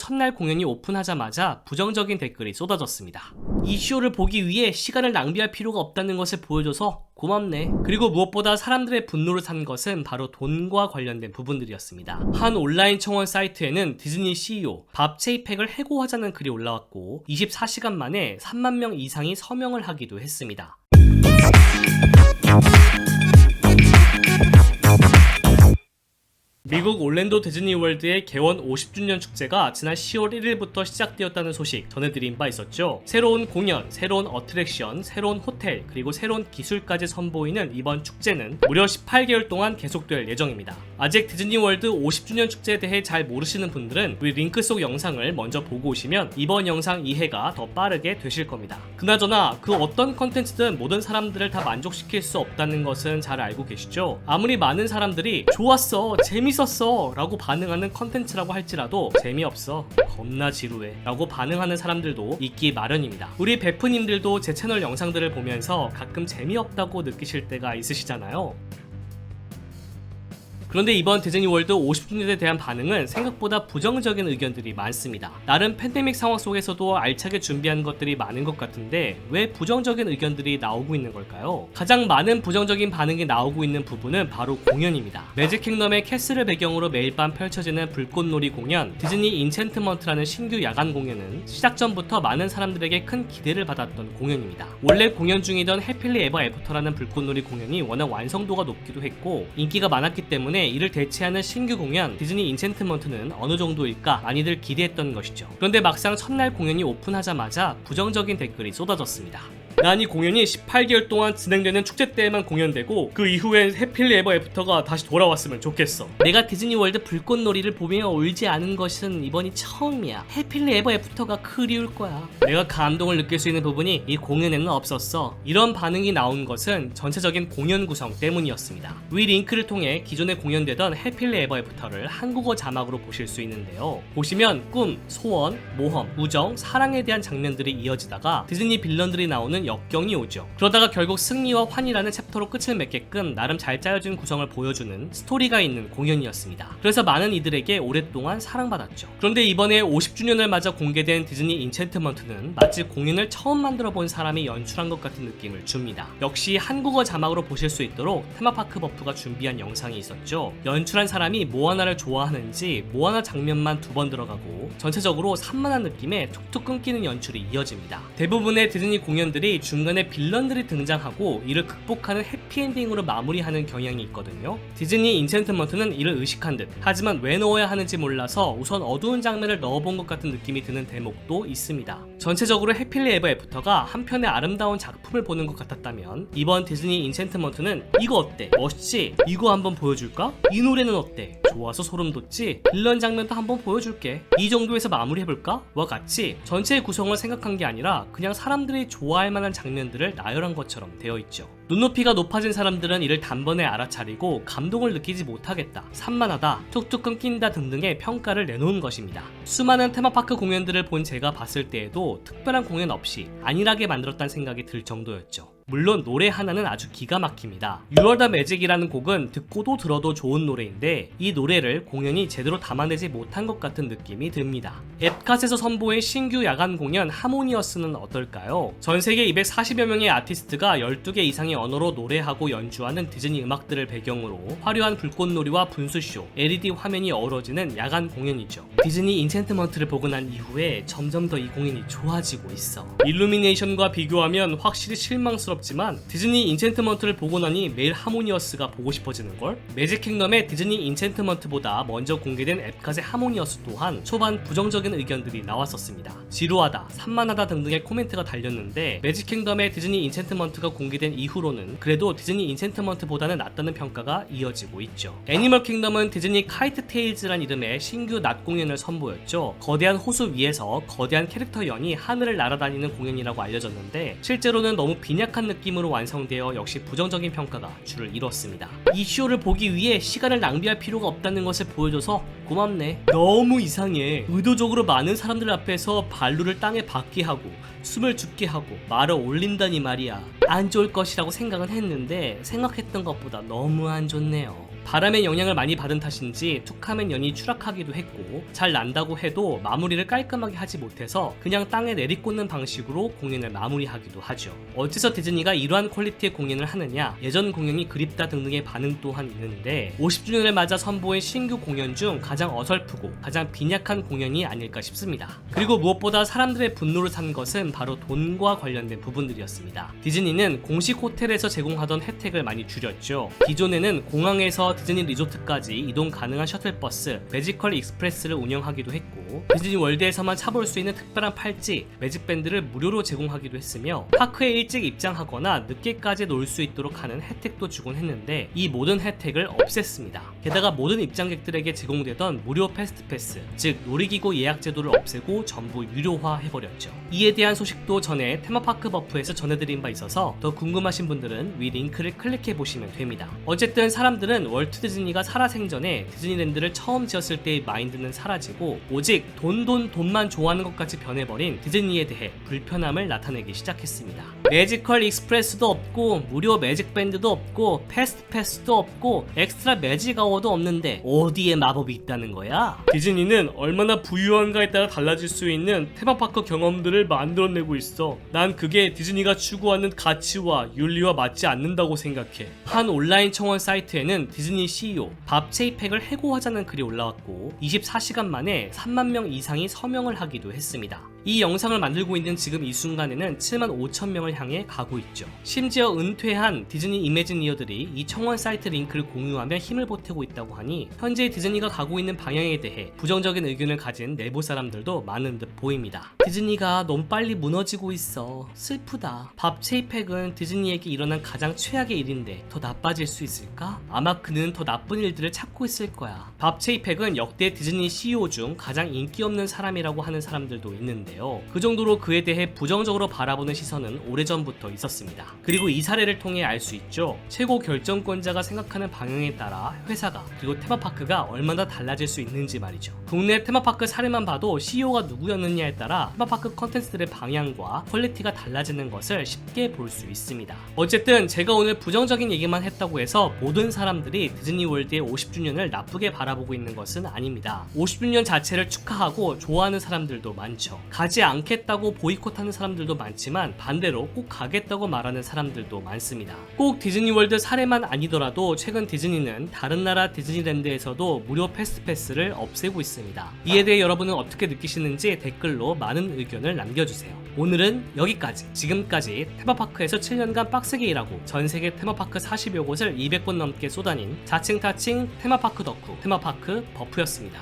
첫날 공연이 오픈하자마자 부정적인 댓글이 쏟아졌습니다. 이 쇼를 보기 위해 시간을 낭비할 필요가 없다는 것을 보여줘서 고맙네. 그리고 무엇보다 사람들의 분노를 산 것은 바로 돈과 관련된 부분들이었습니다. 한 온라인 청원 사이트에는 디즈니 CEO 밥 체이팩을 해고하자는 글이 올라왔고 24시간 만에 3만 명 이상이 서명을 하기도 했습니다. 미국 올랜도 디즈니월드의 개원 50주년 축제가 지난 10월 1일부터 시작되었다는 소식 전해드린 바 있었죠. 새로운 공연, 새로운 어트랙션, 새로운 호텔, 그리고 새로운 기술까지 선보이는 이번 축제는 무려 18개월 동안 계속될 예정입니다. 아직 디즈니월드 50주년 축제에 대해 잘 모르시는 분들은 우리 링크 속 영상을 먼저 보고 오시면 이번 영상 이해가 더 빠르게 되실 겁니다. 그나저나 그 어떤 컨텐츠든 모든 사람들을 다 만족시킬 수 없다는 것은 잘 알고 계시죠? 아무리 많은 사람들이 좋았어, 재밌었어 라고 반응하는 컨텐츠라고 할지라도 재미없어, 겁나 지루해 라고 반응하는 사람들도 있기 마련입니다. 우리 베프님들도 제 채널 영상들을 보면서 가끔 재미없다고 느끼실 때가 있으시잖아요. 그런데 이번 디즈니월드 50주년에 대한 반응은 생각보다 부정적인 의견들이 많습니다. 나름 팬데믹 상황 속에서도 알차게 준비한 것들이 많은 것 같은데 왜 부정적인 의견들이 나오고 있는 걸까요? 가장 많은 부정적인 반응이 나오고 있는 부분은 바로 공연입니다. 매직킹덤의 캐슬을 배경으로 매일 밤 펼쳐지는 불꽃놀이 공연, 디즈니 인챈트먼트라는 신규 야간 공연은 시작 전부터 많은 사람들에게 큰 기대를 받았던 공연입니다. 원래 공연 중이던 해필리 에버 애프터라는 불꽃놀이 공연이 워낙 완성도가 높기도 했고 인기가 많았기 때문에 이를 대체하는 신규 공연 디즈니 인챈트먼트는 어느 정도일까 많이들 기대했던 것이죠. 그런데 막상 첫날 공연이 오픈하자마자 부정적인 댓글이 쏟아졌습니다. 난 이 공연이 18개월 동안 진행되는 축제 때에만 공연되고 그 이후엔 해필리 에버 애프터가 다시 돌아왔으면 좋겠어. 내가 디즈니월드 불꽃놀이를 보며 울지 않은 것은 이번이 처음이야. 해필리 에버 애프터가 그리울 거야. 내가 감동을 느낄 수 있는 부분이 이 공연에는 없었어. 이런 반응이 나온 것은 전체적인 공연 구성 때문이었습니다. 위 링크를 통해 기존에 공연되던 해필리 에버 애프터를 한국어 자막으로 보실 수 있는데요. 보시면 꿈, 소원, 모험, 우정, 사랑에 대한 장면들이 이어지다가 디즈니 빌런들이 나오는 역경이 오죠. 그러다가 결국 승리와 환희라는 챕터로 끝을 맺게끔 나름 잘 짜여진 구성을 보여주는 스토리가 있는 공연이었습니다. 그래서 많은 이들에게 오랫동안 사랑받았죠. 그런데 이번에 50주년을 맞아 공개된 디즈니 인챈트먼트는 마치 공연을 처음 만들어 본 사람이 연출한 것 같은 느낌을 줍니다. 역시 한국어 자막으로 보실 수 있도록 테마파크 버프가 준비한 영상이 있었죠. 연출한 사람이 모아나를 좋아하는지 모아나 장면만 2번 들어가고 전체적으로 산만한 느낌의 툭툭 끊기는 연출이 이어집니다. 대부분의 디즈니 공연들이 중간에 빌런들이 등장하고 이를 극복하는 해피엔딩으로 마무리하는 경향이 있거든요. 디즈니 인챈트먼트는 이를 의식한 듯 하지만 왜 넣어야 하는지 몰라서 우선 어두운 장면을 넣어본 것 같은 느낌이 드는 대목도 있습니다. 전체적으로 해필리 에버 애프터가 한편의 아름다운 작품을 보는 것 같았다면 이번 디즈니 인챈트먼트는 이거 어때? 멋있지? 이거 한번 보여줄까? 이 노래는 어때? 좋아서 소름 돋지? 빌런 장면도 한번 보여줄게. 이 정도에서 마무리해볼까? 와 같이 전체의 구성을 생각한 게 아니라 그냥 사람들이 좋아할 만한 장면들을 나열한 것처럼 되어 있죠. 눈높이가 높아진 사람들은 이를 단번에 알아차리고 감동을 느끼지 못하겠다, 산만하다, 툭툭 끊긴다 등등의 평가를 내놓은 것입니다. 수많은 테마파크 공연들을 본 제가 봤을 때에도 특별한 공연 없이 안일하게 만들었다는 생각이 들 정도였죠. 물론 노래 하나는 아주 기가 막힙니다. You Are The Magic이라는 곡은 듣고도 들어도 좋은 노래인데 이 노래를 공연이 제대로 담아내지 못한 것 같은 느낌이 듭니다. 앳캇에서 선보인 신규 야간 공연 하모니어스는 어떨까요? 전세계 240여 명의 아티스트가 12개 이상의 언어로 노래하고 연주하는 디즈니 음악들을 배경으로 화려한 불꽃놀이와 분수쇼, LED 화면이 어우러지는 야간 공연이죠. 디즈니 인챈트먼트를 보고 난 이후에 점점 더 이 공연이 좋아지고 있어. 일루미네이션과 비교하면 확실히 실망스럽지만 디즈니 인챈트먼트를 보고 나니 매일 하모니어스가 보고 싶어지는걸? 매직킹덤의 디즈니 인챈트먼트보다 먼저 공개된 앳캇의 하모니어스 또한 초반 부정적인 의견들이 나왔었습니다. 지루하다, 산만하다 등등의 코멘트가 달렸는데 매직킹덤의 디즈니 인챈트먼트가 공개된 이후로는 그래도 디즈니 인챈트먼트보다는 낫다는 평가가 이어지고 있죠. 애니멀 킹덤은 디즈니 카이트 테일즈란 이름의 신규 낮 공연을 선보였죠. 거대한 호수 위에서 거대한 캐릭터 연이 하늘을 날아다니는 공연이라고 알려졌는데 실제로는 너무 빈약한 느낌으로 완성되어 역시 부정적인 평가가 줄을 이뤘습니다. 이 쇼를 보기 위해 시간을 낭비할 필요가 없다는 것을 보여줘서 고맙네. 너무 이상해. 의도적으로 많은 사람들 앞에서 발루를 땅에 박게 하고 숨을 죽게 하고 말을 올린다니 말이야. 안 좋을 것이라고 생각은 했는데 생각했던 것보다 너무 안 좋네요. 바람의 영향을 많이 받은 탓인지 툭하면 연이 추락하기도 했고, 잘 난다고 해도 마무리를 깔끔하게 하지 못해서 그냥 땅에 내리꽂는 방식으로 공연을 마무리하기도 하죠. 어째서 디즈니가 이러한 퀄리티의 공연을 하느냐, 예전 공연이 그립다 등등의 반응 또한 있는데 50주년을 맞아 선보인 신규 공연 중 가장 어설프고 가장 빈약한 공연이 아닐까 싶습니다. 그리고 무엇보다 사람들의 분노를 산 것은 바로 돈과 관련된 부분들이었습니다. 디즈니는 공식 호텔에서 제공하던 혜택을 많이 줄였죠. 기존에는 공항에서 디즈니 리조트까지 이동 가능한 셔틀버스 매지컬 익스프레스를 운영하기도 했고, 디즈니 월드에서만 차볼 수 있는 특별한 팔찌 매직밴드를 무료로 제공하기도 했으며, 파크에 일찍 입장하거나 늦게까지 놀 수 있도록 하는 혜택도 주곤 했는데 이 모든 혜택을 없앴습니다. 게다가 모든 입장객들에게 제공되던 무료 패스트패스, 즉 놀이기구 예약 제도를 없애고 전부 유료화해버렸죠. 이에 대한 소식도 전에 테마파크 버프에서 전해드린 바 있어서 더 궁금하신 분들은 위 링크를 클릭해보시면 됩니다. 어쨌든 사람들은 월트 디즈니가 살아생전에 디즈니랜드를 처음 지었을 때의 마인드는 사라지고 오직 돈만 좋아하는 것 같이 변해버린 디즈니에 대해 불편함을 나타내기 시작했습니다. 매지컬 익스프레스도 없고 무료 매직밴드도 없고 패스트패스도 없고 엑스트라 매직아워도 없는데 어디에 마법이 있다는 거야? 디즈니는 얼마나 부유한가에 따라 달라질 수 있는 테마파크 경험들을 만들어내고 있어. 난 그게 디즈니가 추구하는 가치와 윤리와 맞지 않는다고 생각해. 한 온라인 청원 사이트에는 디즈니 CEO 밥 체이팩을 해고하자는 글이 올라왔고 24시간 만에 3만 명 이상이 서명을 하기도 했습니다. 이 영상을 만들고 있는 지금 이 순간에는 7만 5천 명을 향해 가고 있죠. 심지어 은퇴한 디즈니 이매지니어들이 이 청원 사이트 링크를 공유하며 힘을 보태고 있다고 하니 현재 디즈니가 가고 있는 방향에 대해 부정적인 의견을 가진 내부 사람들도 많은 듯 보입니다. 디즈니가 너무 빨리 무너지고 있어. 슬프다. 밥 체이팩은 디즈니에게 일어난 가장 최악의 일인데 더 나빠질 수 있을까? 아마 그는 더 나쁜 일들을 찾고 있을 거야. 밥 체이팩은 역대 디즈니 CEO 중 가장 인기 없는 사람이라고 하는 사람들도 있는데 그 정도로 그에 대해 부정적으로 바라보는 시선은 오래전부터 있었습니다. 그리고 이 사례를 통해 알 수 있죠. 최고 결정권자가 생각하는 방향에 따라 회사가 그리고 테마파크가 얼마나 달라질 수 있는지 말이죠. 국내 테마파크 사례만 봐도 CEO가 누구였느냐에 따라 테마파크 컨텐츠들의 방향과 퀄리티가 달라지는 것을 쉽게 볼 수 있습니다. 어쨌든 제가 오늘 부정적인 얘기만 했다고 해서 모든 사람들이 디즈니 월드의 50주년을 나쁘게 바라보고 있는 것은 아닙니다. 50주년 자체를 축하하고 좋아하는 사람들도 많죠. 가지 않겠다고 보이콧하는 사람들도 많지만 반대로 꼭 가겠다고 말하는 사람들도 많습니다. 꼭 디즈니월드 사례만 아니더라도 최근 디즈니는 다른 나라 디즈니랜드에서도 무료 패스트패스를 없애고 있습니다. 이에 대해 여러분은 어떻게 느끼시는지 댓글로 많은 의견을 남겨주세요. 오늘은 여기까지. 지금까지 테마파크에서 7년간 빡세게 일하고 전세계 테마파크 40여 곳을 200번 넘게 쏘다닌 자칭 타칭 테마파크 덕후 테마파크 버프였습니다.